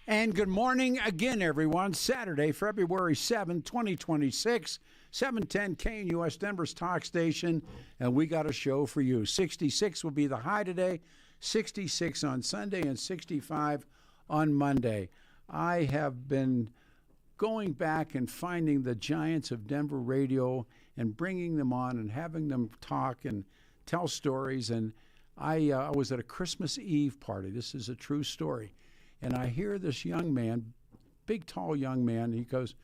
And good morning again, everyone. Saturday, February 7th, 2026, 710 KNUS Denver's Talk Station, and we got a show for you. 66 will be the high today, 66 on Sunday, and 65 on Monday. I have been going back and finding the giants of Denver radio and bringing them on and having them talk and tell stories. And I was at a Christmas Eve party. This is a true story. And I hear this young man, big, tall young man, he goes,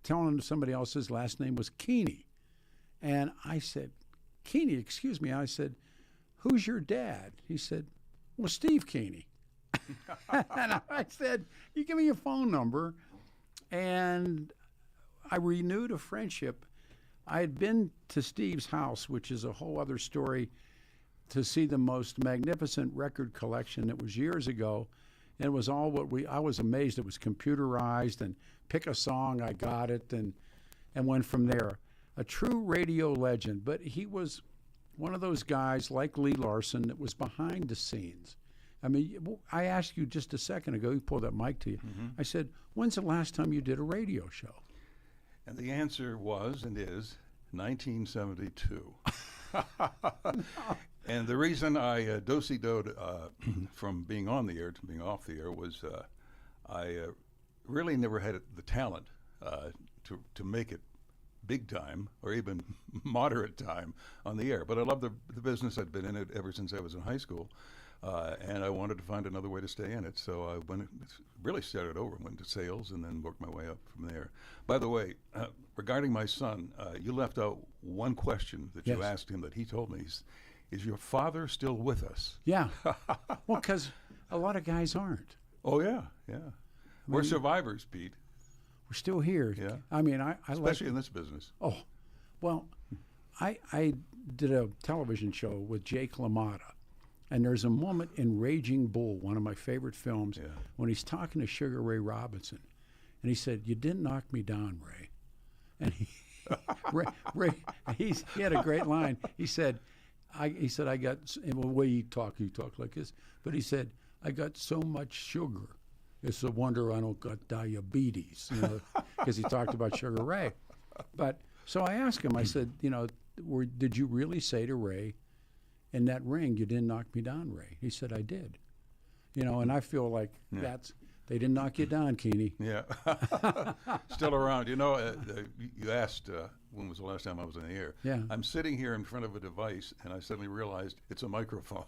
telling somebody else his last name was Keeney. And I said, Keeney, excuse me. I said, who's your dad? He said, well, Steve Keeney. And I said, you give me your phone number. And I renewed a friendship. I had been to Steve's house, which is a whole other story, to see the most magnificent record collection. It was years ago. And it was all I was amazed it was computerized, and pick a song, I got it, and went from there. A true radio legend, but he was one of those guys like Lee Larson that was behind the scenes. I mean, I asked you just a second ago, you pulled that mic to you. Mm-hmm. I said, when's the last time you did a radio show? And the answer was and is 1972. And the reason I do-si-doed from being on the air to being off the air was I really never had the talent to make it big time or even moderate time on the air. But I love the business. I'd been in it ever since I was in high school, and I wanted to find another way to stay in it. So I really started over, went to sales, and then worked my way up from there. By the way, regarding my son, you left out one question that you asked him that he told me. Is your father still with us? Yeah. Well, because a lot of guys aren't. Oh, yeah. We're survivors, Pete. We're still here. Yeah. I mean, I especially in this business. Oh, well, I did a television show with Jake LaMotta, and there's a moment in Raging Bull, one of my favorite films, when he's talking to Sugar Ray Robinson, and he said, "You didn't knock me down, Ray." And Ray, he had a great line. He said, I got, in the way he talk like this, but he said, I got so much sugar. It's a wonder I don't got diabetes, because he talked about Sugar Ray. But so I asked him, I said, did you really say to Ray in that ring, you didn't knock me down, Ray? He said, I did. And I feel like they didn't knock you down, Keeney. Yeah. Still around. You asked when was the last time I was in the air. Yeah. I'm sitting here in front of a device, and I suddenly realized it's a microphone.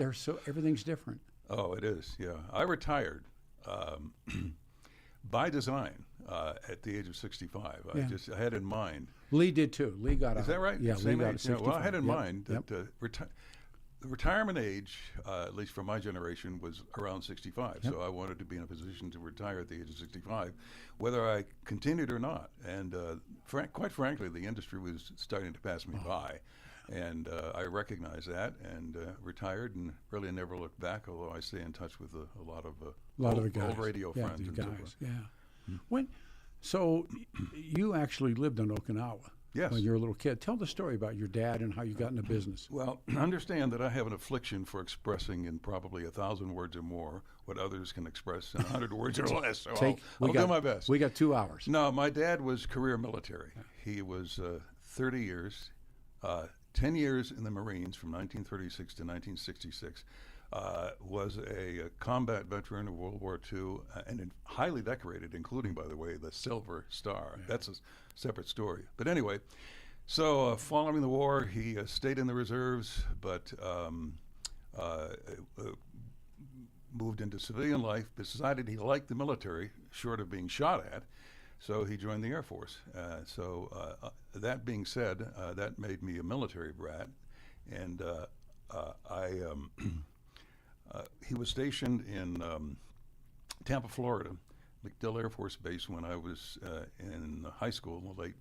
Everything's different. Oh, it is, yeah. I retired by design at the age of 65. I had in mind. Lee did too. Lee got out. Is that right? Yeah, Same Lee got age. 65. Well, I had in mind that the retirement age, at least for my generation, was around 65. Yep. So I wanted to be in a position to retire at the age of 65, whether I continued or not. And quite frankly, the industry was starting to pass me by. And I recognized that and retired and really never looked back, although I stay in touch with a lot of old radio friends. Yeah, guys, yeah. So you actually lived in Okinawa. Yes. When you were a little kid. Tell the story about your dad and how you got into business. Well, understand that I have an affliction for expressing in probably 1,000 words or more what others can express in 100 words or less. So I'll do my best. We got 2 hours. No, my dad was career military. He was 30 years, 10 years in the Marines from 1936 to 1966. Was a combat veteran of World War II and highly decorated, including, by the way, the Silver Star. Yeah. That's a separate story. But anyway, so following the war, he stayed in the reserves, but moved into civilian life, decided he liked the military, short of being shot at, so he joined the Air Force. That being said, that made me a military brat, and he was stationed in Tampa, Florida, MacDill Air Force Base when I was in high school in the late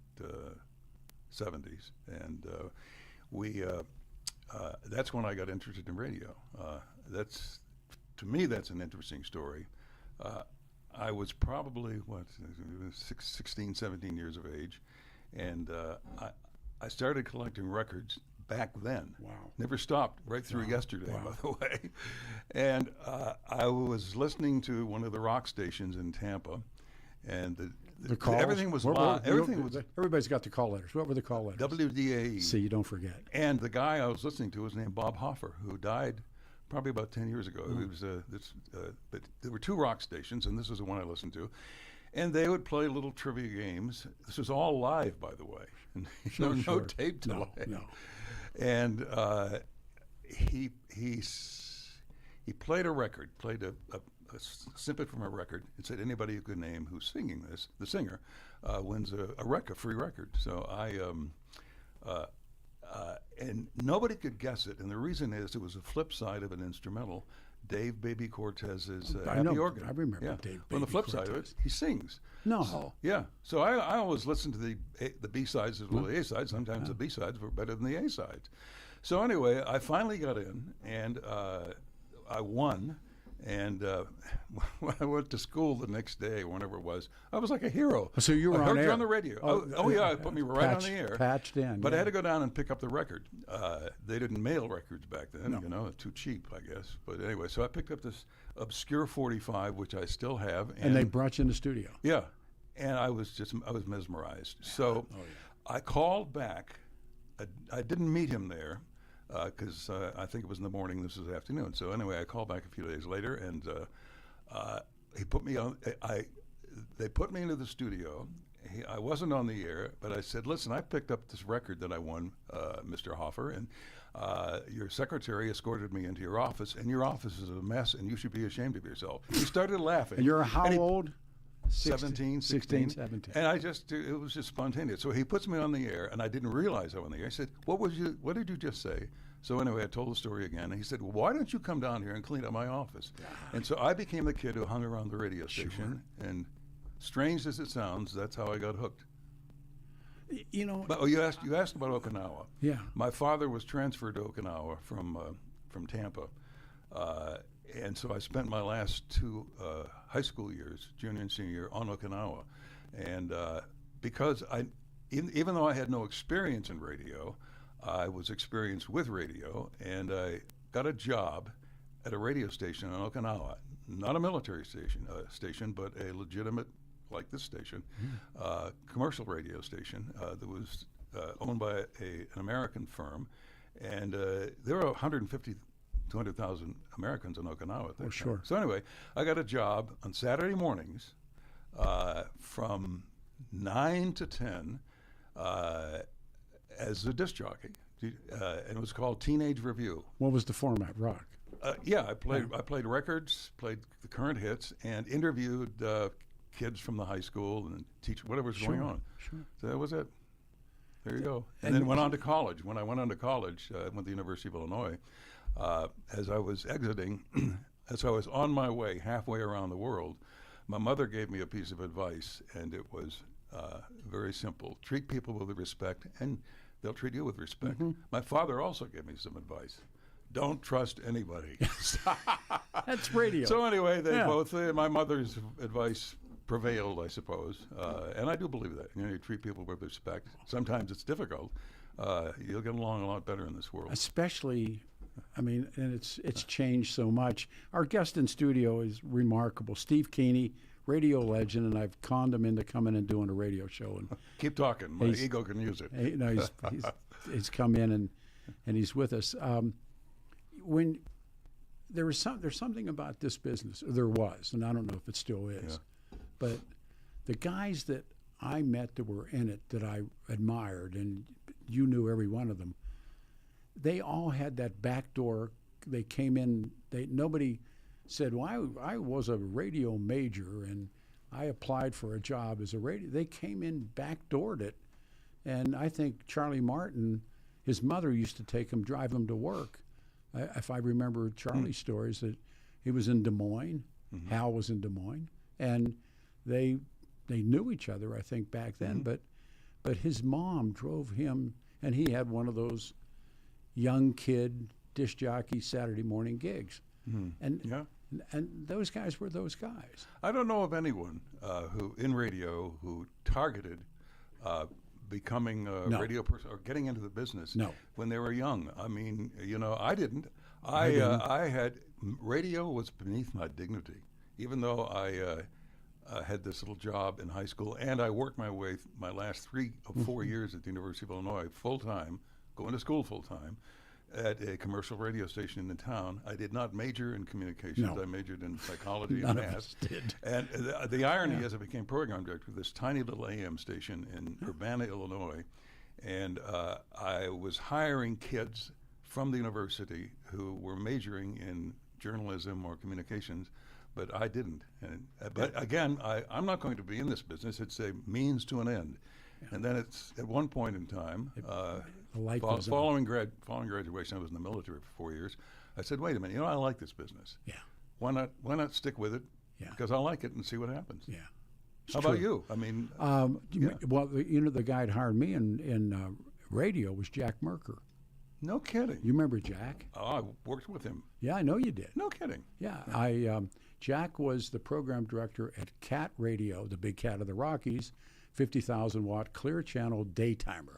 70s. And that's when I got interested in radio. To me, that's an interesting story. I was probably, 16, 17 years of age, and I started collecting records back then. Wow. Never stopped right through yesterday, by the way. And I was listening to one of the rock stations in Tampa, and the calls? Everything was live. Everything was. Everybody's got the call letters. What were the call letters? WDAE. See, you don't forget. And the guy I was listening to was named Bob Hoffer, who died probably about 10 years ago. It was but there were 2 rock stations, and this was the one I listened to. And they would play little trivia games. This was all live, by the way. And no tape delay. No. And he played a record, played a snippet from a record, and said anybody who could name who's singing this, the singer, wins a free record. So and nobody could guess it. And the reason is it was a flip side of an instrumental. Dave Baby Cortez's Happy Organ. I remember Dave Baby Baby On the flip Cortez. side of it, he sings. No. So, yeah. So I always listen to the B-sides as well as the A-sides. Sometimes the B-sides were better than the A-sides. So anyway, I finally got in, and I won. And when I went to school the next day, whenever it was, I was like a hero. So you were I heard on you air. on the radio. Oh yeah, it put me right on the air. Patched in. But I had to go down and pick up the record. They didn't mail records back then, No. you know, too cheap, I guess. But anyway, so I picked up this obscure 45, which I still have. And they brought you in the studio. Yeah, and I was mesmerized. So I called back. I didn't meet him there because I think it was in the morning. This was the afternoon. So anyway, I called back a few days later, and he put me on. They put me into the studio. I wasn't on the air, but I said, "Listen, I picked up this record that I won, Mr. Hoffer, and your secretary escorted me into your office, and your office is a mess, and you should be ashamed of yourself." He started laughing. And you're how old? 17, 16, 17. And it was just spontaneous. So he puts me on the air, and I didn't realize I was on the air. I said, what did you just say? So anyway, I told the story again, and he said, well, why don't you come down here and clean up my office? And so I became the kid who hung around the radio station, and strange as it sounds, that's how I got hooked. You know. But you asked about Okinawa. Yeah. My father was transferred to Okinawa from Tampa. And so I spent my last 2 high school years, junior and senior year, on Okinawa. And because even though I had no experience in radio, I was experienced with radio, and I got a job at a radio station in Okinawa, not a military station, but a legitimate, like this station, commercial radio station that was owned by an American firm. And there were 200,000 Americans in Okinawa at that time. Sure. So anyway, I got a job on Saturday mornings from 9 to 10 as a disc jockey, and it was called Teenage Review. What was the format? Rock. Yeah, I played records, played the current hits, and interviewed kids from the high school and teach whatever was going on. Sure. So that was it. There you go. And then went on to college. When I went on to college, I went to the University of Illinois. As I was exiting, as I was on my way halfway around the world, my mother gave me a piece of advice, and it was very simple. Treat people with respect, and they'll treat you with respect. Mm-hmm. My father also gave me some advice. Don't trust anybody. That's radio. So anyway, my mother's advice prevailed, I suppose, and I do believe that. You treat people with respect. Sometimes it's difficult. You'll get along a lot better in this world. Especially, I mean, and it's changed so much. Our guest in studio is remarkable, Steve Keeney, radio legend, and I've conned him into coming and doing a radio show. And keep talking. My ego can use it. He's come in and he's with us. When there's something about this business, or there was, and I don't know if it still is, but the guys that I met that were in it that I admired, and you knew every one of them, they all had that back door. They came in. Nobody said, "Well, I was a radio major and I applied for a job as a radio." They came in, backdoored it, and I think Charlie Martin, his mother used to take him, drive him to work. If I remember Charlie's stories, that he was in Des Moines, Hal was in Des Moines, and they knew each other, I think, back then. But his mom drove him, and he had one of those young kid disc jockey Saturday morning gigs, and those guys were those guys. I don't know of anyone who in radio who targeted becoming a No. radio person or getting into the business No. when they were young? I mean, I didn't. didn't. I had radio was beneath my dignity, even though I had this little job in high school, and I worked my way my last 3 or 4 years at the University of Illinois full time, going to school full time at a commercial radio station in the town. I did not major in communications. No. I majored in psychology None and of math. us did. And the irony is I became program director of this tiny little AM station in Urbana, Illinois, and I was hiring kids from the university who were majoring in journalism or communications, but I didn't. But again, I'm not going to be in this business. It's a means to an end. And then it's at one point in time, The light goes on. following graduation, I was in the military for 4 years. I said, wait a minute, I like this business. Yeah. Why not stick with it? Yeah. Because I like it and see what happens. Yeah. It's How about true. you? I mean, Well, the guy that hired me in radio was Jack Merker. no kidding. You remember Jack? Oh, I worked with him. Yeah, I know you did. No kidding. Yeah, Jack was the program director at Cat Radio, the big cat of the Rockies, 50,000 watt clear channel daytimer.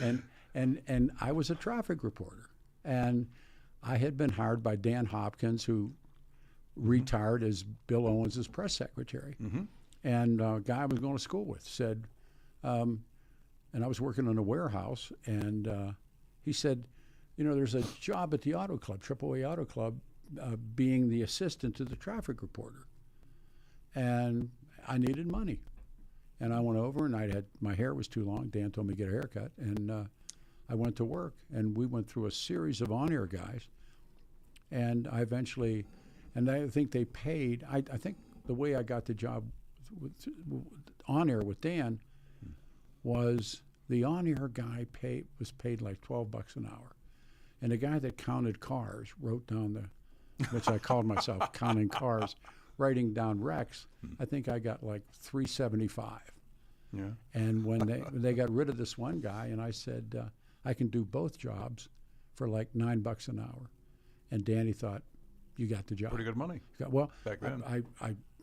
and I was a traffic reporter, and I had been hired by Dan Hopkins, who retired as Bill Owens' press secretary, and a guy I was going to school with said, and I was working in a warehouse, and he said, there's a job at the auto club, AAA Auto Club, being the assistant to the traffic reporter. And I needed money. And I went over, and my hair was too long. Dan told me to get a haircut, and I went to work. And we went through a series of on-air guys. And I eventually, and I think they paid, I think the way I got the job on-air with Dan was the on-air guy was paid like $12 an hour. And the guy that counted cars wrote down which I called myself counting cars, writing down wrecks. I think I got like $3.75. Yeah. And when they got rid of this one guy, and I said, I can do both jobs for like $9 an hour. And Danny thought, you got the job. Pretty good money. Well, back then.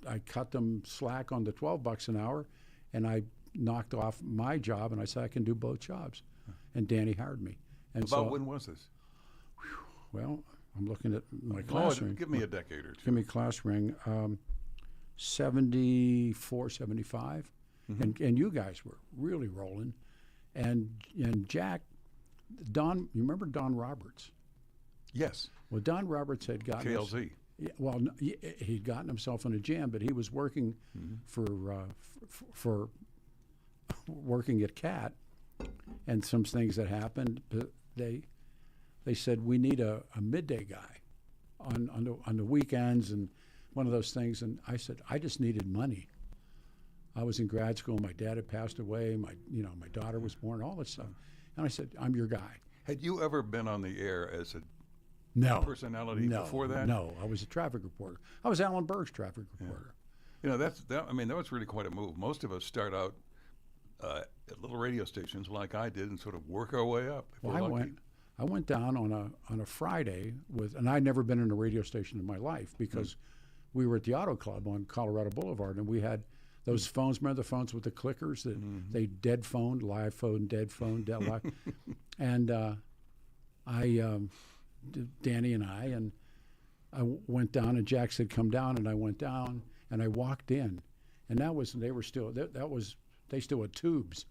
I cut them slack on the $12 an hour, and I knocked off my job, and I said I can do both jobs. And Danny hired me. And About when was this? Well, I'm looking at my class ring. Give me a decade or two. Give me a class ring. 74, 75. And you guys were really rolling. And Jack, you remember Don Roberts? Yes. Well, Don Roberts had gotten KLZ. Yeah, well, he'd gotten himself in a jam, but he was working for working at CAT, and some things that happened. They said we need a midday guy on the weekends and one of those things. And I said I just needed money. I was in grad school. My dad had passed away. My daughter was born. All this stuff, and I said I'm your guy. Had you ever been on the air as a personality No, before that? No, I was a traffic reporter. I was Alan Berg's traffic reporter. That was really quite a move. Most of us start out at little radio stations like I did and sort of work our way up. Well, I went down on a Friday and I'd never been in a radio station in my life because we were at the Auto Club on Colorado Boulevard, and we had those phones. Remember the phones with the clickers that they dead phoned, live phone, dead phone, dead live. And Danny and I went down, and Jack said, "Come down," and I went down, and I walked in, and they still had tubes.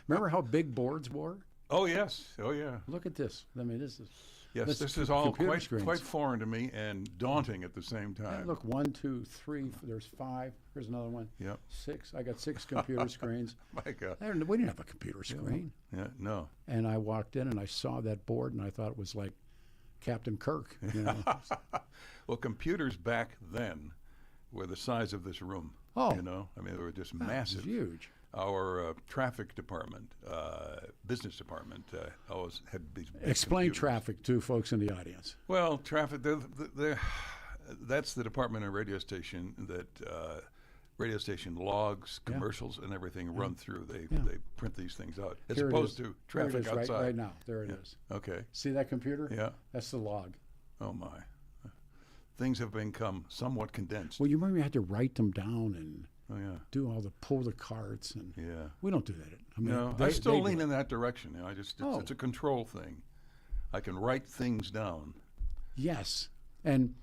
Remember how big boards were? Oh yes, oh yeah. Look at this. I mean, this is all quite screens. foreign to me and daunting at the same time. And look, 1, 2, 3. There's 5. Here's another one. Yep. 6. I got 6 computer screens. My God. We didn't have a computer screen. Yeah, no. And I walked in and I saw that board, and I thought it was like Captain Kirk. Well, computers back then were the size of this room. Oh. I mean, they were just massive. It was huge. Our traffic department, business department, always had these big Explain computers. traffic to folks in the audience. Well, traffic, that's the department and radio station that radio station logs, commercials, and everything run through. They print these things out, as Here it opposed is. to traffic Here it is, outside. right now. There it is. Okay. See that computer? Yeah. That's the log. Oh, my. Things have become somewhat condensed. Well, you remember you had to write them down, and Oh, yeah. do all the pull the carts, and Yeah. we don't do that. I mean, No, I still lean in that direction. It's a control thing. I can write things down. Yes, and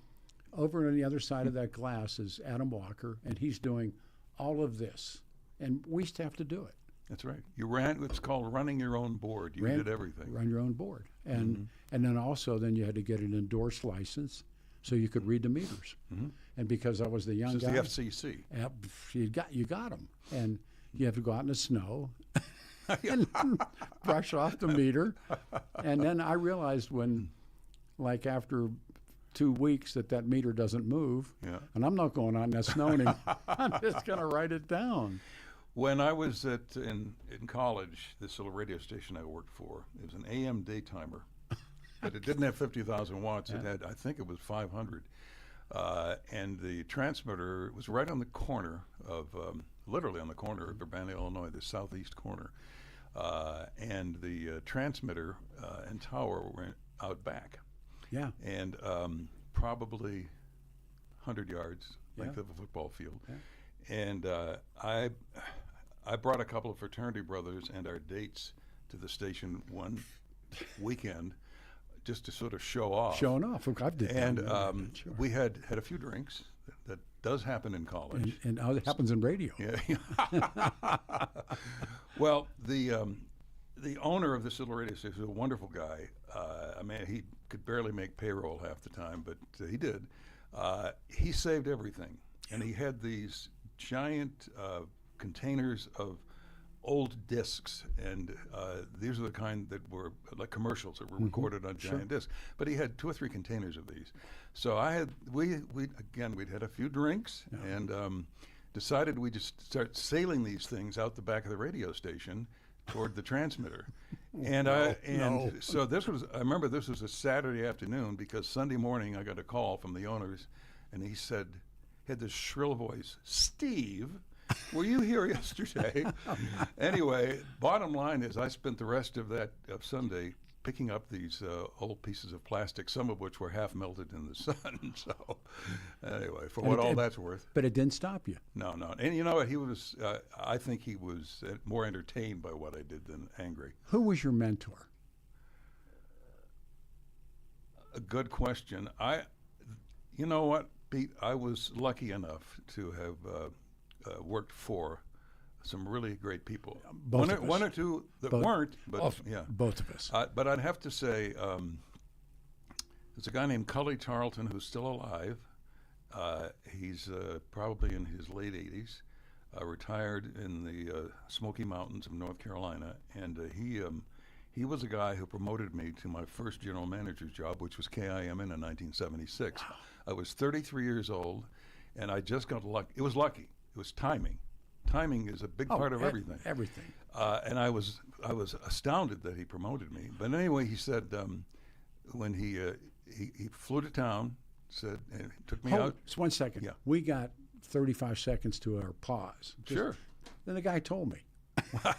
over on the other side of that glass is Adam Walker, and he's doing all of this, and we used to have to do it. That's right. It's called running your own board. You did everything. Run your own board, and then also you had to get an endorsed license so you could read the meters. And because I was the young guy, the FCC. You got them, and you have to go out in the snow and brush off the meter. And then I realized like after 2 weeks that meter doesn't move, and I'm not going out in that snow anymore. I'm just going to write it down. When I was in college, this little radio station I worked for, it was an AM daytimer, but it didn't have 50,000 watts. It had, I think it was 500. And the transmitter was right on the corner of, literally on the corner of Urbana, Illinois, the southeast corner. And the transmitter and tower were out back. Yeah. And probably 100 yards, length of a football field. Yeah. And I brought a couple of fraternity brothers and our dates to the station one weekend just to sort of show off. Showing off. I've did and that. Sure. We had a few drinks. That does happen in college. And it happens in radio. Yeah. Well, the owner of this little radio station was a wonderful guy. I mean, he could barely make payroll half the time, but he did. He saved everything. And he had these giant containers of old discs, and these are the kind that were like commercials that were recorded on giant discs. But he had 2 or 3 containers of these. So we'd had a few drinks and decided we'd just start sailing these things out the back of the radio station toward the transmitter. So I remember this was a Saturday afternoon, because Sunday morning I got a call from the owners, and he had this shrill voice, "Steve, were you here yesterday?" Anyway, bottom line is I spent the rest of Sunday picking up these old pieces of plastic, some of which were half melted in the sun. So anyway, for what all that's worth. But it didn't stop you. No. And you know what? He was, I think he was more entertained by what I did than angry. Who was your mentor? A good question. You know what, Pete? I was lucky enough to have worked for some really great people. One or two that weren't, but yeah. Both of us. But I'd have to say, there's a guy named Cully Tarleton who's still alive. He's probably in his late 80s, retired in the Smoky Mountains of North Carolina, and he was a guy who promoted me to my first general manager's job, which was KIMN in 1976. Wow. I was 33 years old, and I just got lucky. It was lucky. It was timing. Timing is a big part of everything. Everything. And I was astounded that he promoted me. But anyway, he said when he flew to town, and took me out. Just 1 second. Yeah. We got 35 seconds to our pause. Sure. Then the guy told me.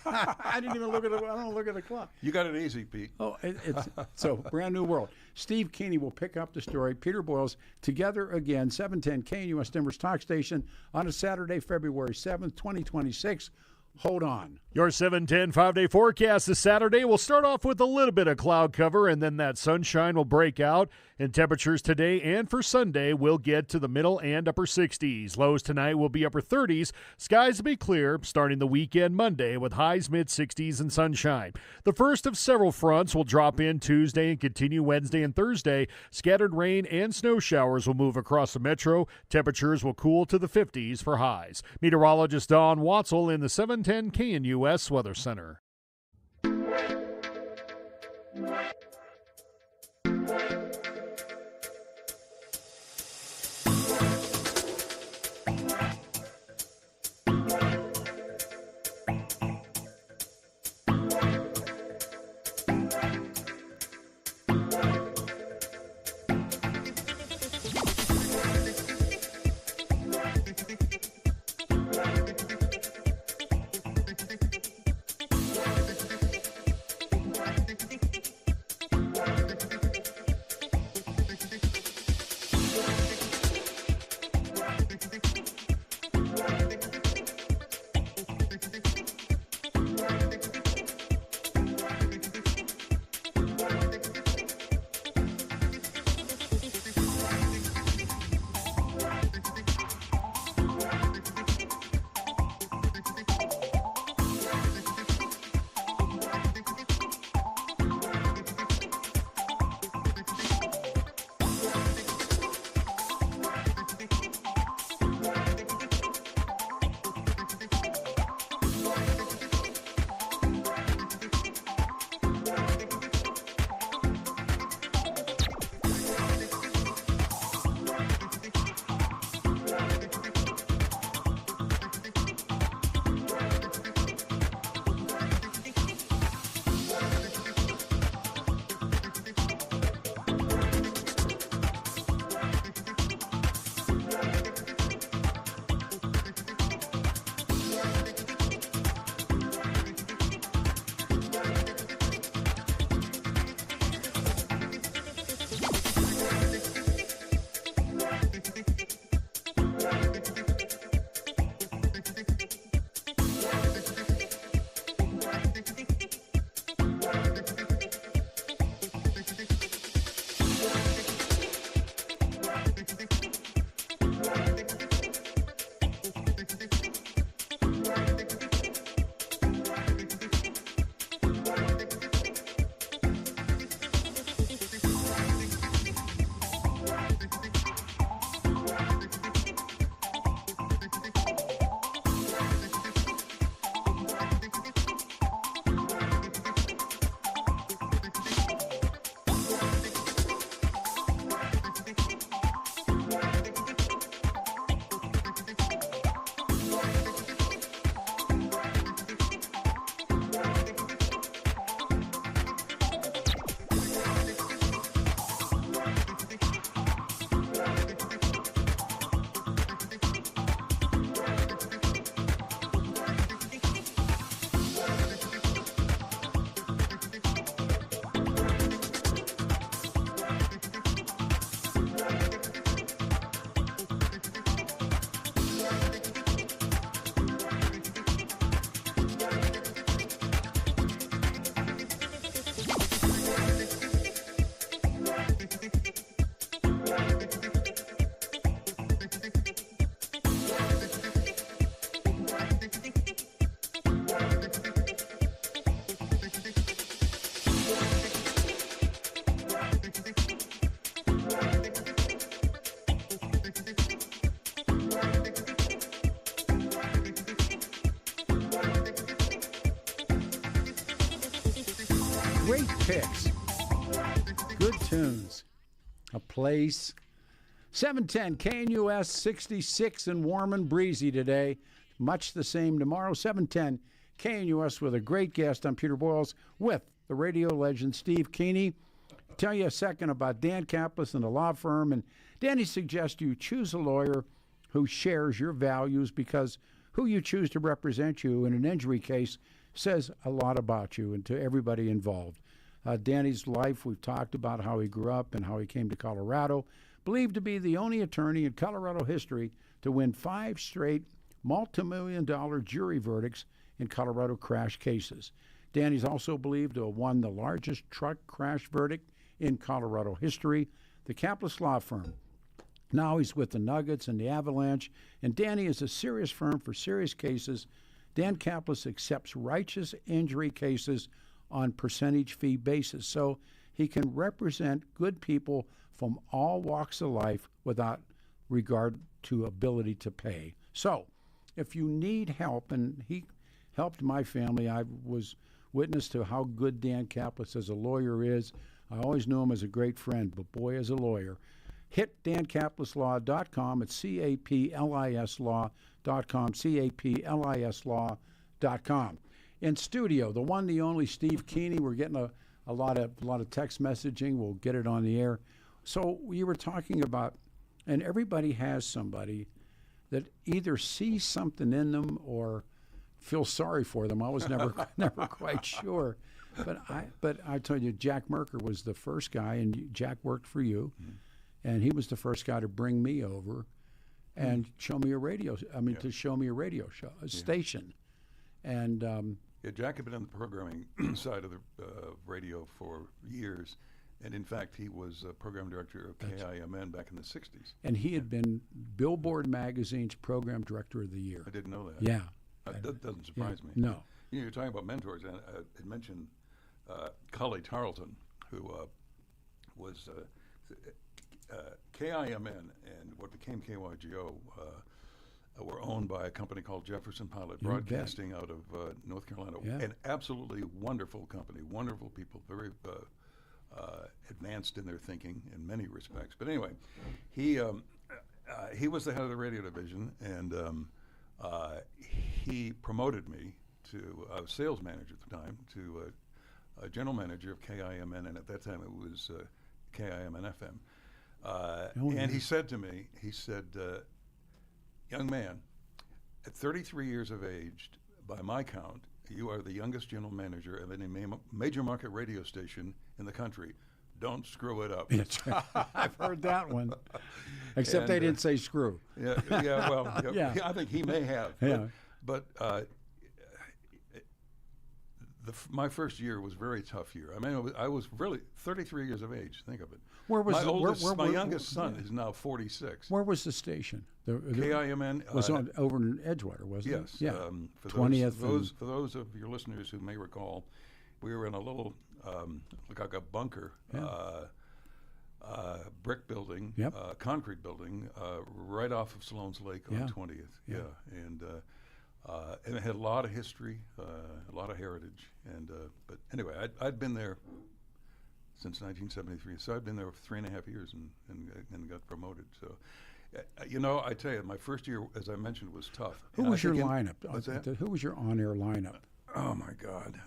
I didn't even look at I don't look at the clock. You got it easy, Pete. Oh, it's so brand new world. Steve Keeney will pick up the story. Peter Boyles together again, 710 KNUS Denver's talk station on a Saturday, February 7th, 2026. Hold on. Your 710 5-day forecast this Saturday will start off with a little bit of cloud cover, and then that sunshine will break out. And temperatures today and for Sunday will get to the middle and upper 60s. Lows tonight will be upper 30s. Skies will be clear starting the weekend Monday with highs mid-60s and sunshine. The first of several fronts will drop in Tuesday and continue Wednesday and Thursday. Scattered rain and snow showers will move across the metro. Temperatures will cool to the 50s for highs. Meteorologist Dawn Watzel in the 710 KNUS Weather Center. Great picks. Good tunes. A place. 710 KNUS 66 and warm and breezy today. Much the same tomorrow. 710 KNUS with a great guest. I'm Peter Boyles with the radio legend Steve Keeney. Tell you a second about Dan Kaplis and the law firm. And Danny suggests you choose a lawyer who shares your values, because who you choose to represent you in an injury case says a lot about you and to everybody involved. Danny's life, we've talked about how he grew up and how he came to Colorado, believed to be the only attorney in Colorado history to win 5 straight multi-million-dollar jury verdicts in Colorado crash cases. Danny's also believed to have won the largest truck crash verdict in Colorado history, the Kaplis Law Firm. Now he's with the Nuggets and the Avalanche, and Danny is a serious firm for serious cases. Dan Kaplis accepts righteous injury cases on percentage fee basis, so he can represent good people from all walks of life without regard to ability to pay. So if you need help, and he helped my family, I was witness to how good Dan Kaplis as a lawyer is. I always knew him as a great friend, but boy, as a lawyer. Hit dankaplislaw.com. It's CAPLISlaw.com, CAPLISlaw.com. In studio, the one, the only Steve Keeney. We're getting a lot of text messaging. We'll get it on the air. So you were talking about, and everybody has somebody that either sees something in them or feels sorry for them. I was never quite sure. But I told you, Jack Merker was the first guy, and Jack worked for you. Mm-hmm. And he was the first guy to bring me over and show me a radio. To show me a radio show, a station. And Jack had been on the programming side of the radio for years, and in fact, he was program director of KIMN back in the '60s. And he had been Billboard Magazine's program director of the year. I didn't know that. Yeah, that doesn't surprise me. No, you're talking about mentors, and I had mentioned Cully Tarleton, who was. KIMN and what became KYGO were owned by a company called Jefferson Pilot Broadcasting out of North Carolina. Yeah. An absolutely wonderful company, wonderful people, very advanced in their thinking in many respects. But anyway, he was the head of the radio division, and he promoted me to I was sales manager at the time to a general manager of KIMN, and at that time it was KIMN FM. And he said to me, young man, At 33 years of age, by my count, you are the youngest general manager of any major market radio station in the country. Don't screw it up. That's right. I've heard that one. Except they didn't say screw. Yeah, well, Yeah. I think he may have. Yeah. But my first year was a very tough year. I mean, I was really 33 years of age. Think of it. Where was my youngest son is now 46. Where was the station? KIMN was over in Edgewater, wasn't yes, it? Yes. For 20th. For those of your listeners who may recall, we were in a little like a bunker, brick building, concrete building, right off of Sloan's Lake on 20th. Yeah. And it had a lot of history, a lot of heritage. But anyway, I'd been there since 1973, so I'd been there for 3.5 years and got promoted. So, I tell you, my first year, as I mentioned, was tough. Who was your lineup? What's that? Who was your on-air lineup? Oh my God!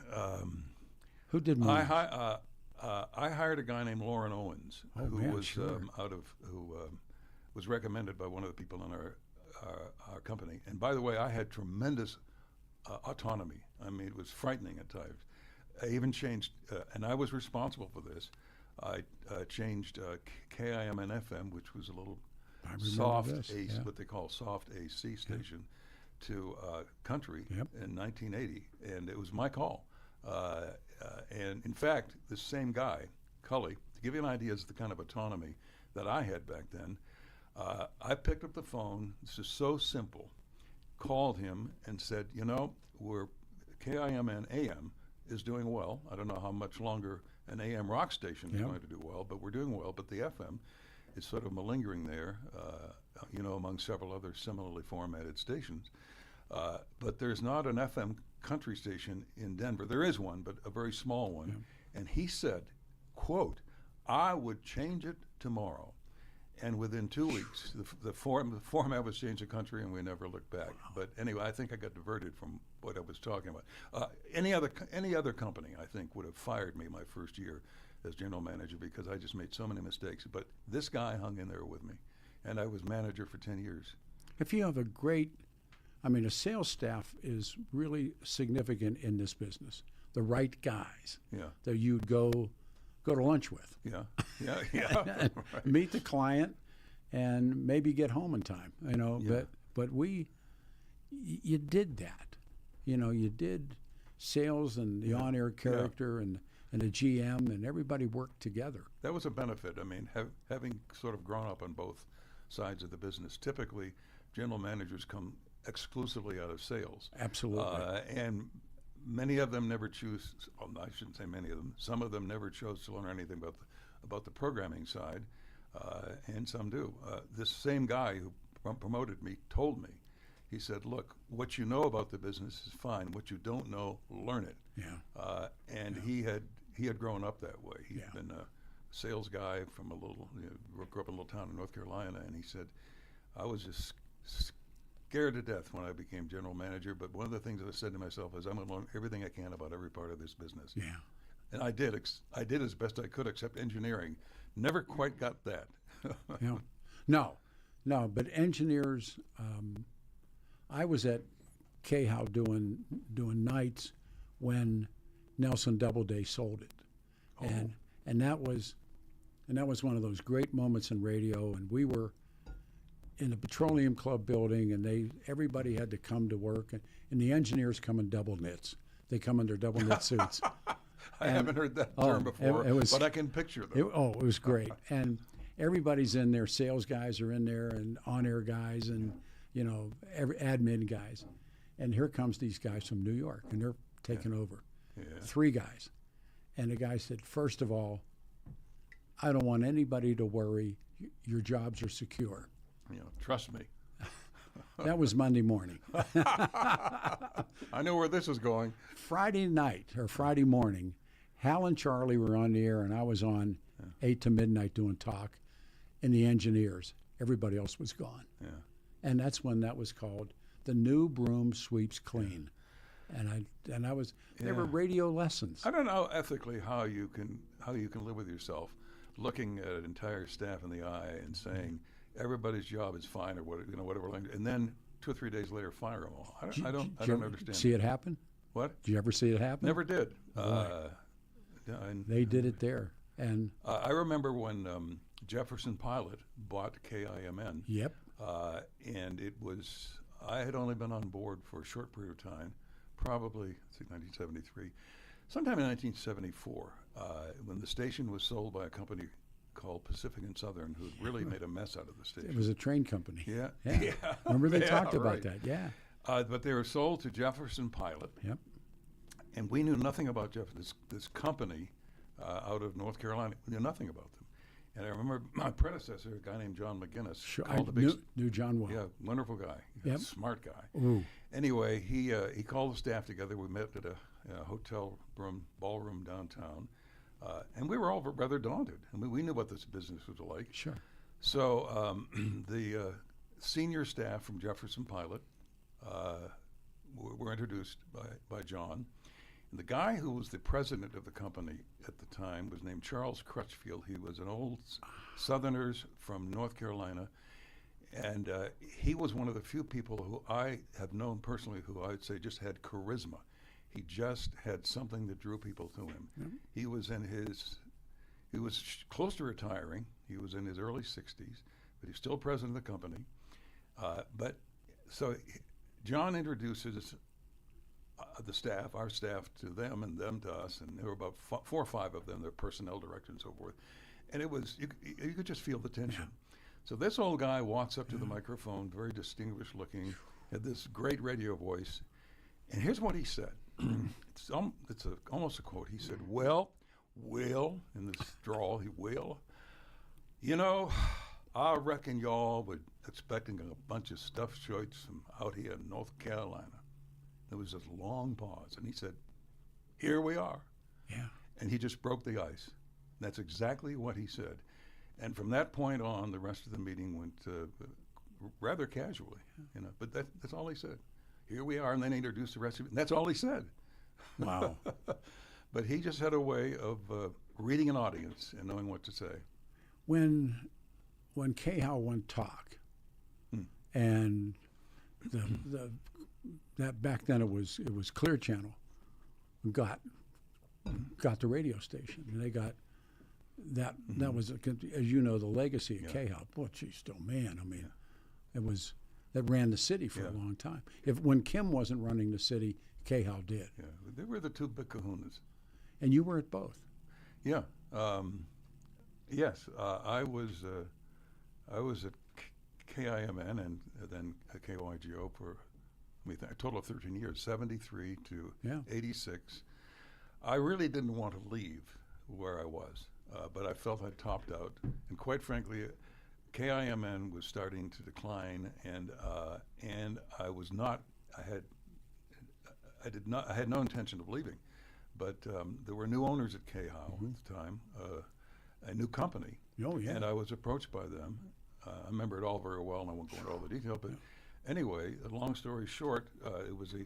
Who did mine? I hired a guy named Lauren Owens, who was recommended by one of the people in our company. And by the way, I had tremendous autonomy. I mean, it was frightening at times. I even changed, and I was responsible for this. I changed KIMN FM, which was a little soft AC, what they call soft AC station, to country in 1980, and it was my call. And in fact, this same guy, Cully, to give you an idea of the kind of autonomy that I had back then, I picked up the phone. This is so simple. Called him and said, we're KIMN AM is doing well. I don't know how much longer an AM rock station is going to do well, but we're doing well. But the FM is sort of malingering there, among several other similarly formatted stations. But there's not an FM country station in Denver. There is one, but a very small one. Yeah. And he said, quote, I would change it tomorrow. And within 2 weeks, the format was changed to country, and we never looked back. Wow. But anyway, I think I got diverted from what I was talking about. Any other company, I think, would have fired me my first year as general manager because I just made so many mistakes. But this guy hung in there with me, and I was manager for 10 years. If you have a sales staff is really significant in this business. The right guys that you'd go to lunch with. Yeah. Right. Meet the client and maybe get home in time, but you did that. You did sales and the on-air character and the GM, and everybody worked together. That was a benefit. I mean, having sort of grown up on both sides of the business, typically general managers come exclusively out of sales. Absolutely. And many of them never choose, I shouldn't say many of them, some of them never chose to learn anything about the programming side, and some do. This same guy who promoted me told me, he said, look, what you know about the business is fine. What you don't know, learn it. Yeah. And he had grown up that way. He'd been a sales guy from grew up in a little town in North Carolina, and he said, I was just scared to death when I became general manager, but one of the things that I said to myself is I'm going to learn everything I can about every part of this business. Yeah. And I did as best I could, except engineering. Never quite got that. Yeah. No, but engineers, I was at KHOW doing nights when Nelson Doubleday sold it. Oh. And that was one of those great moments in radio, and we were in the Petroleum Club building, and everybody had to come to work, and the engineers come in double knits. They come in their double knit suits. I haven't heard that term before, but I can picture them. It was great. And everybody's in there. Sales guys are in there, and on-air guys, and admin guys. And here comes these guys from New York, and they're taking over. Yeah. 3 guys. And the guy said, first of all, I don't want anybody to worry. Your jobs are secure. Trust me. That was Monday morning. I know where this is going. Friday night or Friday morning, Hal and Charlie were on the air, and I was on 8 to midnight doing talk, and the engineers. Everybody else was gone. Yeah. And that's when that was called The New Broom Sweeps Clean. And I was there were radio lessons. I don't know ethically how you can live with yourself, looking at an entire staff in the eye and saying everybody's job is fine or whatever language, and then 2 or 3 days later fire them all. I Did you don't ever understand. see it happen? What? Did you ever see it happen? Never did. They did it there. And I remember when Jefferson Pilot bought KIMN. yep. And it was, I had only been on board for a short period of time, probably, I think 1973. Sometime in 1974, when the station was sold by a company called Pacific and Southern, who really made a mess out of the station. It was a train company. Yeah. Yeah. Remember they Yeah, talked about right. that? Yeah. But they were sold to Jefferson Pilot. Yep. And we knew nothing about this company out of North Carolina. We knew nothing about them. And I remember my predecessor, a guy named John McGinnis, Sure. called I the big knew John well. yeah, wonderful guy, Yep. smart guy. Ooh. Anyway, he called the staff together. We met at a hotel room, ballroom downtown, and we were all rather daunted. I mean, we knew what this business was like. Sure. So the senior staff from Jefferson Pilot were introduced by John. And the guy who was the president of the company at the time was named Charles Crutchfield. He was an old Southerners from North Carolina. And he was one of the few people who I have known personally who I'd say just had charisma. He just had something that drew people to him. Mm-hmm. He was close to retiring. He was in his early 60s, but he's still president of the company. So John introduces the staff, our staff, to them and them to us, and there were about 4 or 5 of them, their personnel director and so forth. And it was, you could just feel the tension. Yeah. So this old guy walks up to the microphone, very distinguished looking, had this great radio voice, and here's what he said. It's almost a quote. He said, well, Will, in this drawl, you know, I reckon y'all were expecting a bunch of stuffed shirts from out here in North Carolina. There was this long pause, and he said, here we are. Yeah. And he just broke the ice. That's exactly what he said. And from that point on, the rest of the meeting went rather casually, you know. But that's all he said. Here we are, and then he introduced the rest of it. And that's all he said. Wow. But he just had a way of reading an audience and knowing what to say. When KHOW went talk, and that back then it was Clear Channel, got the radio station, and they got that. That was, as you know, the legacy of KHOW. Boy, geez, still, man. I mean, it was that ran the city for a long time. When Kim wasn't running the city, KHOW did. Yeah, they were the two big kahunas. And you were at both. Yeah. Yes, I was at KIMN and then at KYGO for a total of 13 years, 73 to 86. I really didn't want to leave where I was, but I felt I'd topped out. And quite frankly, KIMN was starting to decline, and I was not. I had no intention of leaving, but there were new owners at KHOW at the time, a new company. Oh yeah. And I was approached by them. I remember it all very well, and I won't go into all the detail. But anyway, long story short, it was a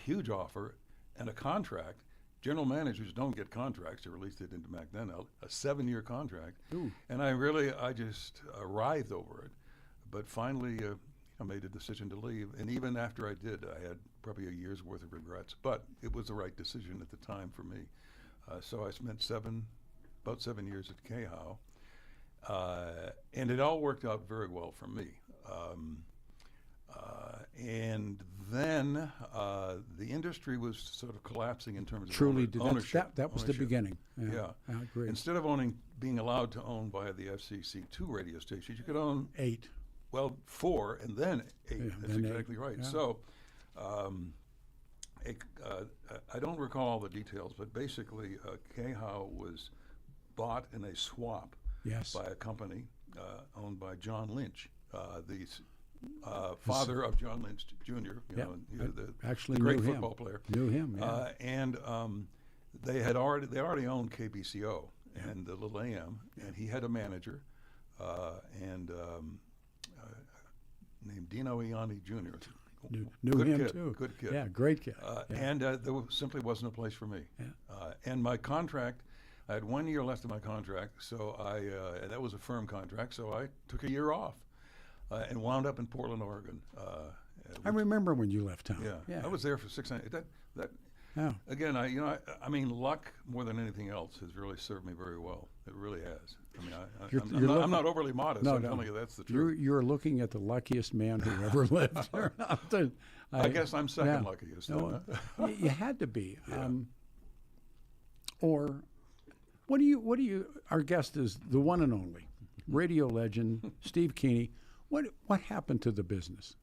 huge offer and a contract. General managers don't get contracts, or at least they didn't back then. A 7-year contract, and I just writhed over it. But finally, I made a decision to leave. And even after I did, I had probably a year's worth of regrets. But it was the right decision at the time for me. So I spent about 7 years at KHOW. And it all worked out very well for me. And then the industry was sort of collapsing in terms of ownership. That was the beginning. Yeah. I agree. Instead of being allowed to own via the FCC 2 radio stations, you could own 8. Well, 4 and then 8. Yeah, That's then exactly 8. right. Yeah. So I don't recall all the details, but basically KHOW was bought in a swap by a company owned by John Lynch, the father of John Lynch Jr., the great football player. Knew him, yeah. And they already owned KBCO and the Little AM, and he had a manager named Dino Ianni Jr. Knew him kid, too. Good kid. Yeah, great kid. And there simply wasn't a place for me. Yeah. And my contract, I had 1 year left of my contract, so that was a firm contract, so I took a year off and wound up in Portland, Oregon. I remember when you left town. Yeah. I was there for 6 years. Yeah. Again, I mean, luck more than anything else has really served me very well. It really has. I mean, I'm not overly modest. I'm telling you that's the truth. You're looking at the luckiest man who ever lived. I guess I'm second luckiest. No, you had to be. Yeah. Or what do you? Our guest is the one and only radio legend Steve Keeney. What happened to the business?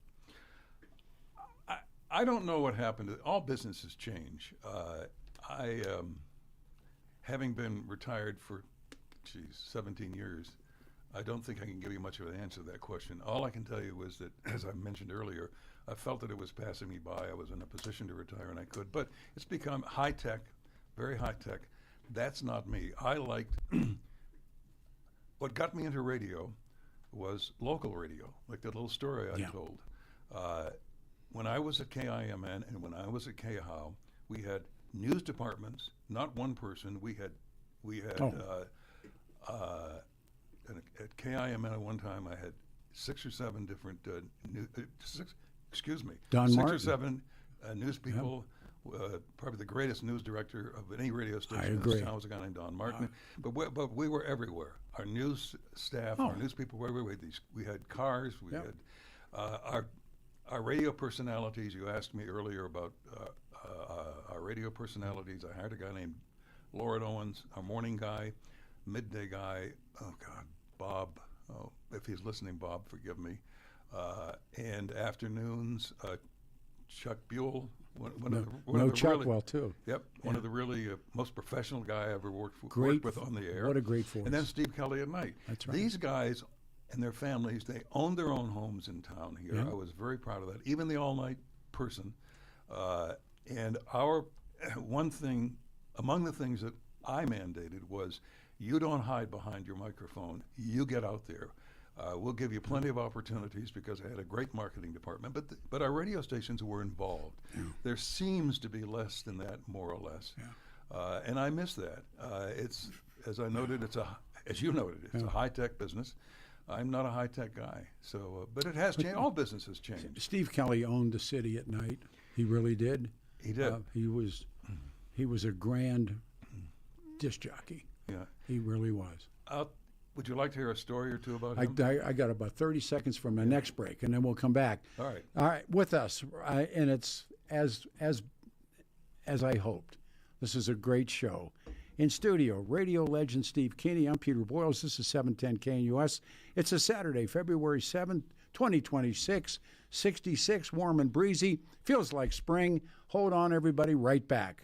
I don't know what happened. All businesses change. Having been retired for, 17 years, I don't think I can give you much of an answer to that question. All I can tell you is that, as I mentioned earlier, I felt that it was passing me by. I was in a position to retire and I could, but it's become high tech, very high tech. That's not me. I liked, what got me into radio was local radio, like that little story I told. When I was at KIMN and when I was at KHOW, we had news departments, not one person. We had at KIMN at one time I had 6 or 7 different Don 6 Martin. or 7 news people. Probably the greatest news director of any radio station I in agree. this town was a guy named Don Martin. But we were everywhere. Our news staff, our news people were everywhere. We had cars. We had our radio personalities. You asked me earlier about our radio personalities. I hired a guy named Lord Owens, our morning guy, midday guy. Oh God, Bob. Oh, if he's listening, Bob, forgive me. And afternoons, Chuck Buell. Chuck too. Yep, one of the really most professional guy I ever worked with on the air. What a great force. And then Steve Kelly at night. That's right. These guys and their families, they owned their own homes in town here. Yeah. I was very proud of that. Even the all-night person. And our one thing, among the things that I mandated was, you don't hide behind your microphone. You get out there. We'll give you plenty of opportunities because I had a great marketing department, but our radio stations were involved. Yeah. There seems to be less than that, more or less, and I miss that. It's, as I noted, as you noted, it's a high-tech business. I'm not a high-tech guy, so but it has changed. All businesses change. Steve Kelly owned the city at night. He really did. He did. He was a grand disc jockey. Yeah, he really was. Would you like to hear a story or two about him? I got about 30 seconds from the next break, and then we'll come back. All right. All right, with us, and it's as I hoped. This is a great show. In studio, radio legend Steve Keeney. I'm Peter Boyles. This is 710 KNUS. It's a Saturday, February 7th, 2026. 66, warm and breezy. Feels like spring. Hold on, everybody. Right back.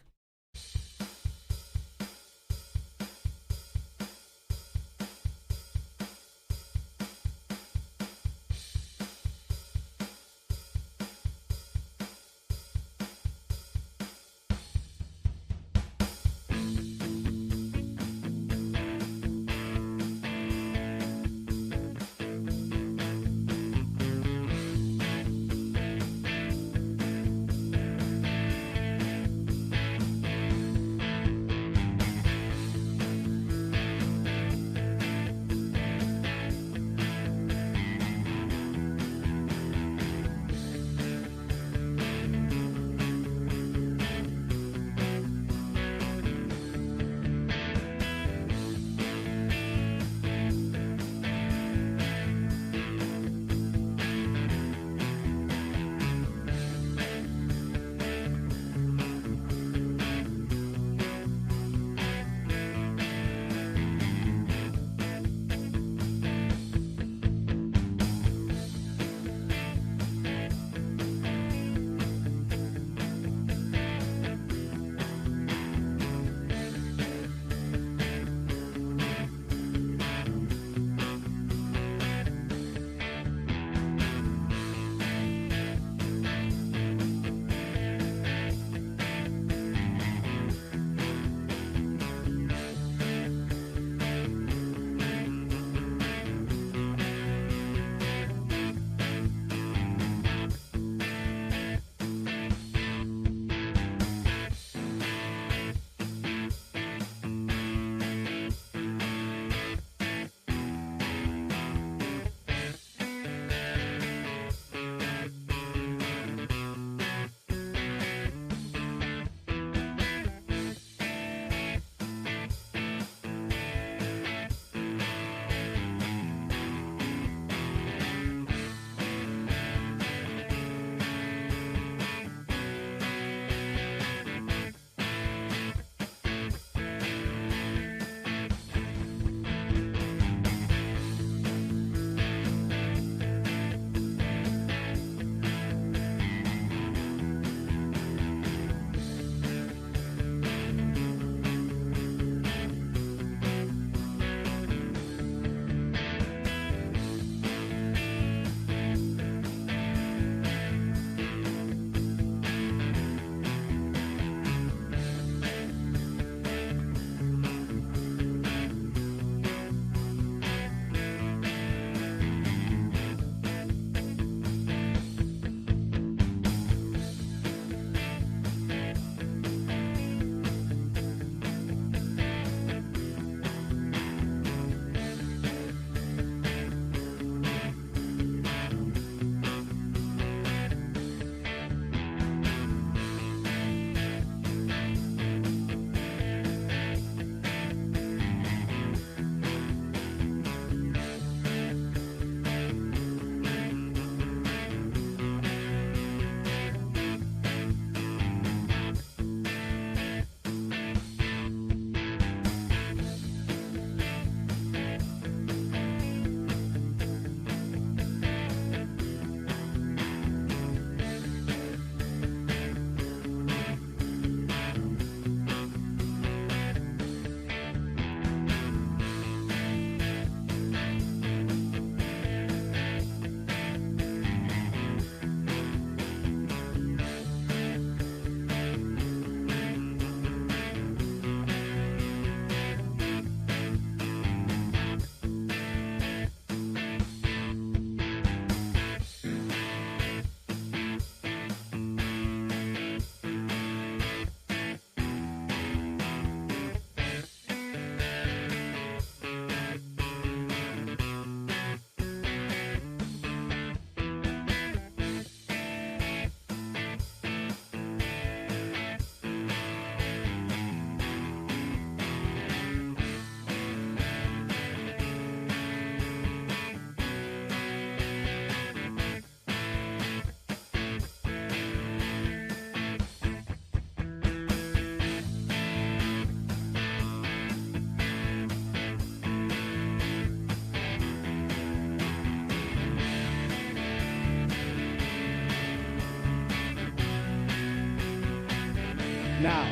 Now,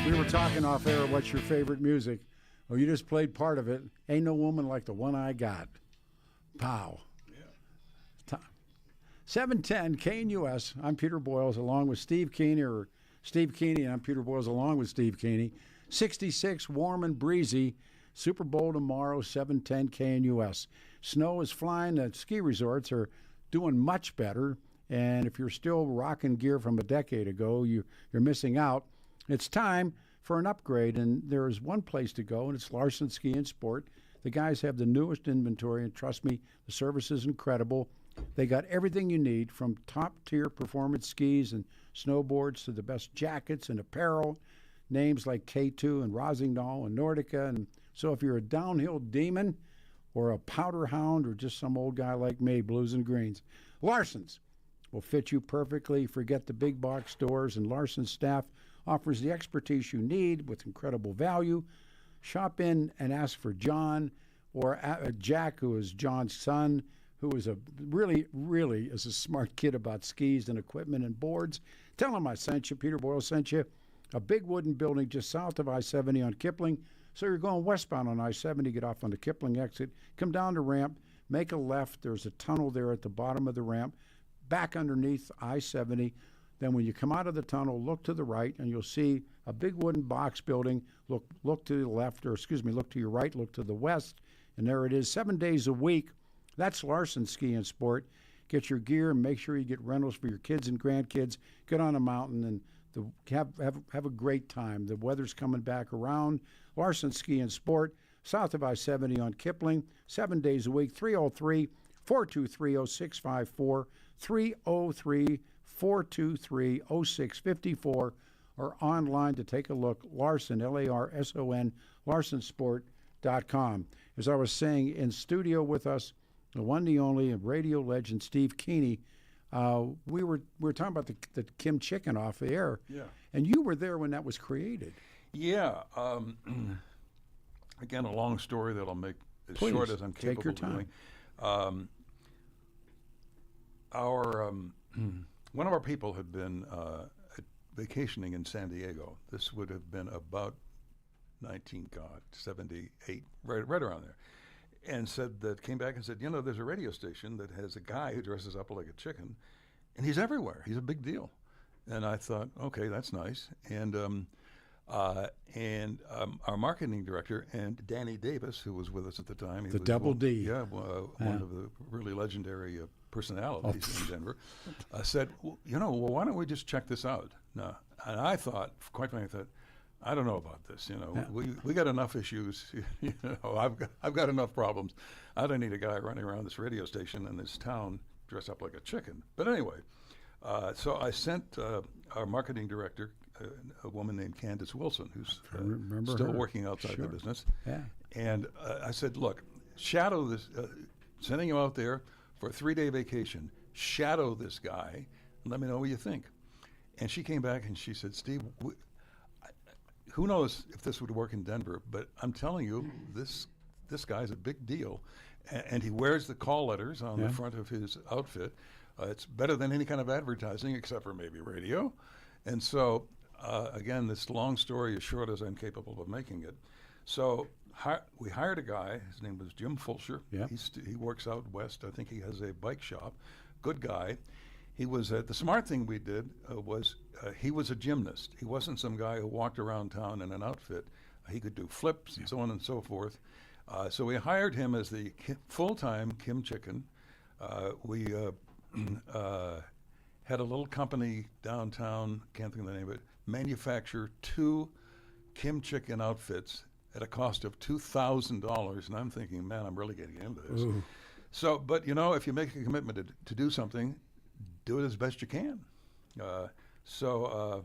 we were talking off air, what's your favorite music? Well, you just played part of it. Ain't No Woman Like the One I Got. Pow. Yeah. 710 KNUS. I'm Peter Boyles along with Steve Keeney, and I'm Peter Boyles along with Steve Keeney. 66, warm and breezy. Super Bowl tomorrow, 710 KNUS. Snow is flying. The ski resorts are doing much better. And if you're still rocking gear from a decade ago, you're missing out. It's time for an upgrade, and there's one place to go, and it's Larson Ski and Sport. The guys have the newest inventory, and trust me, the service is incredible. They got everything you need, from top-tier performance skis and snowboards to the best jackets and apparel, names like K2 and Rosignol and Nordica. And so if you're a downhill demon or a powder hound or just some old guy like me, blues and greens, Larson's will fit you perfectly. Forget the big box stores, and Larson's staff offers the expertise you need with incredible value. Shop in and ask for John or Jack, who is John's son, who is really is a smart kid about skis and equipment and boards. Tell him I sent you. Peter Boyle sent you. A big wooden building just south of I-70 on Kipling. So you're going westbound on I-70, get off on the Kipling exit, come down the ramp, make a left. There's a tunnel there at the bottom of the ramp, back underneath I-70. Then when you come out of the tunnel, look to the right, and you'll see a big wooden box building. Look to the left, look to your right, look to the west, and there it is, 7 days a week. That's Larson Ski and Sport. Get your gear and make sure you get rentals for your kids and grandkids. Get on a mountain and have a great time. The weather's coming back around. Larson Ski and Sport, south of I-70 on Kipling, 7 days a week, 303-423-0654, 303-423-0654, or online to take a look, Larson, Larson, larsonsport.com. As I was saying, in studio with us, the one, the only, radio legend Steve Keeney. We were talking about the Kim chicken off the air. Yeah. And you were there when that was created. Yeah. Again, a long story that I'll make as Please, short as I'm capable take your of time. doing. One of our people had been vacationing in San Diego. This would have been about 78, right around there. And came back and said, there's a radio station that has a guy who dresses up like a chicken, and he's everywhere. He's a big deal. And I thought, okay, that's nice. And our marketing director, and Danny Davis, who was with us at the time. He the was Double D. Yeah, one of the really legendary personalities in Denver, said, why don't we just check this out? No. And I thought, quite frankly, I don't know about this. We got enough issues. I've got enough problems. I don't need a guy running around this radio station in this town dressed up like a chicken. But anyway, so I sent our marketing director, a woman named Candace Wilson, who's still working outside the business. Yeah. And I said, look, shadow this, sending you out there for a 3-day vacation, shadow this guy, and let me know what you think. And she came back and she said, Steve, who knows if this would work in Denver, but I'm telling you, this guy's a big deal. And he wears the call letters on the front of his outfit. It's better than any kind of advertising, except for maybe radio. And so, again, this long story is short as I'm capable of making it. So we hired a guy. His name was Jim Fulsher. Yeah. He works out west. I think he has a bike shop. Good guy. He was the smart thing we did was he was a gymnast. He wasn't some guy who walked around town in an outfit. He could do flips and so on and so forth. So we hired him as the full-time Kim Chicken. We had a little company downtown, can't think of the name of it, manufacture 2 Kim Chicken outfits at a cost of $2,000. And I'm thinking, man, I'm really getting into this. Ooh. So, but if you make a commitment to do something, do it as best you can. So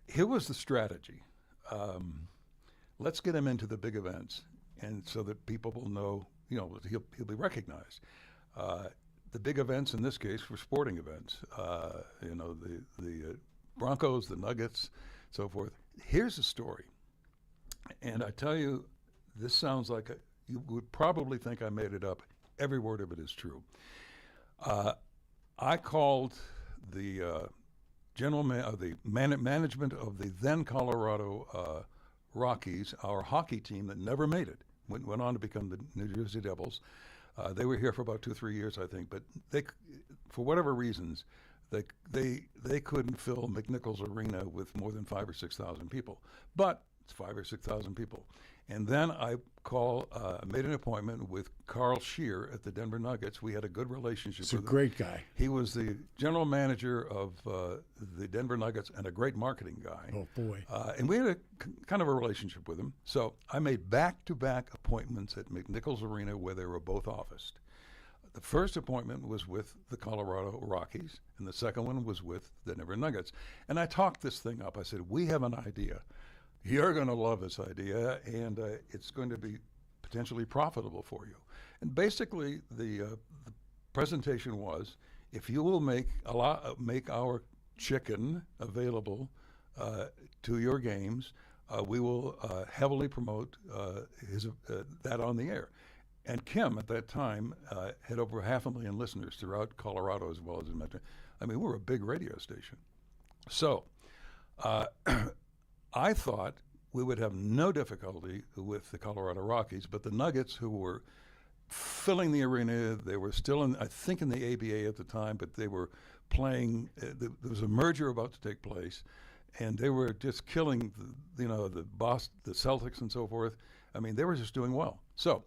here was the strategy. Let's get him into the big events, and so that people will know, he'll be recognized. The big events in this case were sporting events. The Broncos, the Nuggets, so forth. Here's the story, and I tell you, this sounds like you would probably think I made it up. Every word of it is true. I called the management of the then Colorado Rockies, our hockey team that never made it, went on to become the New Jersey Devils. They were here for about 2-3 years, I think, but they, for whatever reasons, they couldn't fill McNichols Arena with more than 5,000 or 6,000 people. But it's 5,000 or 6,000 people. And then I made an appointment with Carl Scheer at the Denver Nuggets. We had a good relationship with him. He's a great guy. He was the general manager of the Denver Nuggets and a great marketing guy. Oh, boy. And we had a kind of a relationship with him. So I made back-to-back appointments at McNichols Arena where they were both officed. The first appointment was with the Colorado Rockies, and the second one was with the Denver Nuggets. And I talked this thing up. I said, we have an idea. You're going to love this idea, and it's going to be potentially profitable for you. And basically, the presentation was, if you will make our chicken available to your games, we will heavily promote that on the air. And KIMN at that time had over 500,000 listeners throughout Colorado as well as in Metro. I mean, we're a big radio station. So I thought we would have no difficulty with the Colorado Rockies, but the Nuggets, who were filling the arena, they were still in, I think, in the ABA at the time, but they were playing. There was a merger about to take place, and they were just killing, the Celtics and so forth. I mean, they were just doing well. So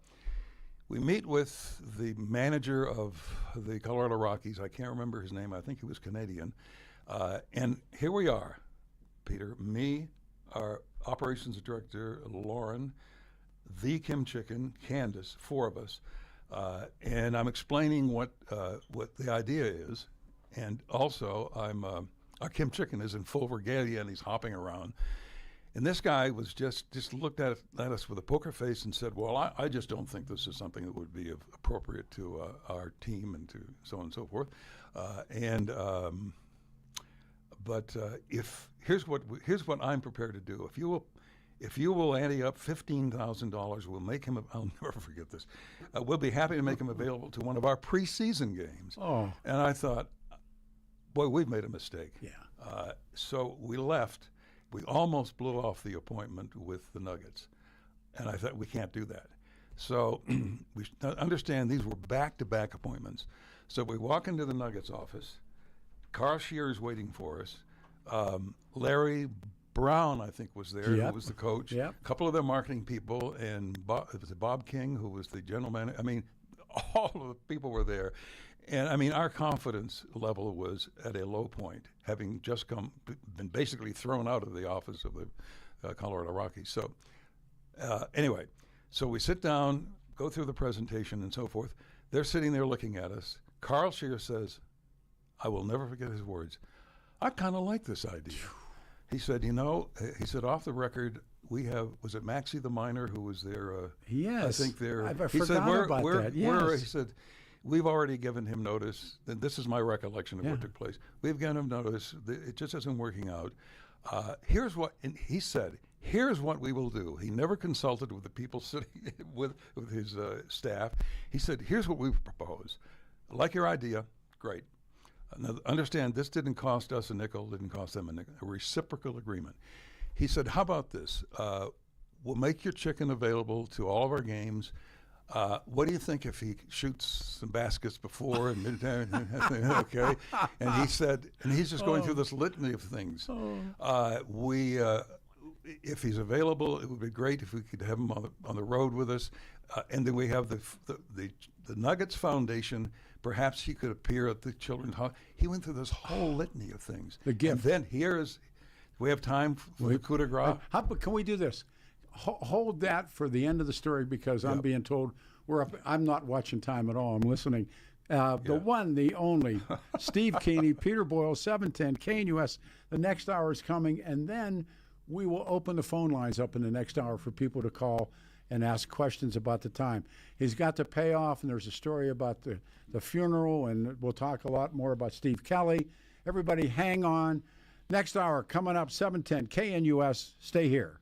we meet with the manager of the Colorado Rockies. I can't remember his name. I think he was Canadian. And here we are, Peter, me, our operations director, Lauren, the Kim Chicken, Candace, 4 of us. And I'm explaining what the idea is. And also, our Kim Chicken is in full regalia and he's hopping around. And this guy was just looked at us with a poker face and said, well, I just don't think this is something that would be appropriate to our team and to so on and so forth. But here's what I'm prepared to do. If you will ante up $15,000, we'll make him. I'll never forget this. We'll be happy to make him available to one of our preseason games. Oh. And I thought, boy, we've made a mistake. Yeah. So we left. We almost blew off the appointment with the Nuggets, and I thought we can't do that. So we understand these were back-to-back appointments. So we walk into the Nuggets office. Carl Scheer is waiting for us. Larry Brown, I think, was there, Yep. who was the coach. Yep. A couple of their marketing people, and it was Bob King, who was the general manager. I mean, all of the people were there. And, I mean, our confidence level was at a low point, having just been basically thrown out of the office of the Colorado Rockies. So, anyway, so we sit down, go through the presentation and so forth. They're sitting there looking at us. Carl Scheer says, I will never forget his words, I kind of like this idea. He said, he said, off the record, was it Maxie the Miner who was there? Yes. I think there. I forgot about that. Yes. He said, we've already given him notice. And this is my recollection of what took place. We've given him notice. It just isn't working out. And he said, here's what we will do. He never consulted with the people sitting with his staff. He said, here's what we propose. Like your idea, great. Now, understand, this didn't cost us a nickel, didn't cost them a nickel, a reciprocal agreement. He said, how about this? We'll make your chicken available to all of our games. What do you think if he shoots some baskets before and midday? Okay. And he said, and he's just going through this litany of things. If he's available, it would be great if we could have him on the road with us. And then we have the Nuggets Foundation. Perhaps he could appear at the Children's Hospital. He went through this whole litany of things. The gift. And then we have time for the coup de grace. Can we do this? Hold that for the end of the story because I'm being told we're up. I'm not watching time at all. I'm listening. The one, the only, Steve Keeney, Peter Boyles, 710 KNUS. The next hour is coming, and then we will open the phone lines up in the next hour for people to call and ask questions about the time. He's got to pay off, and there's a story about the funeral, and we'll talk a lot more about Steve Kelly. Everybody hang on. Next hour coming up, 710 KNUS. Stay here.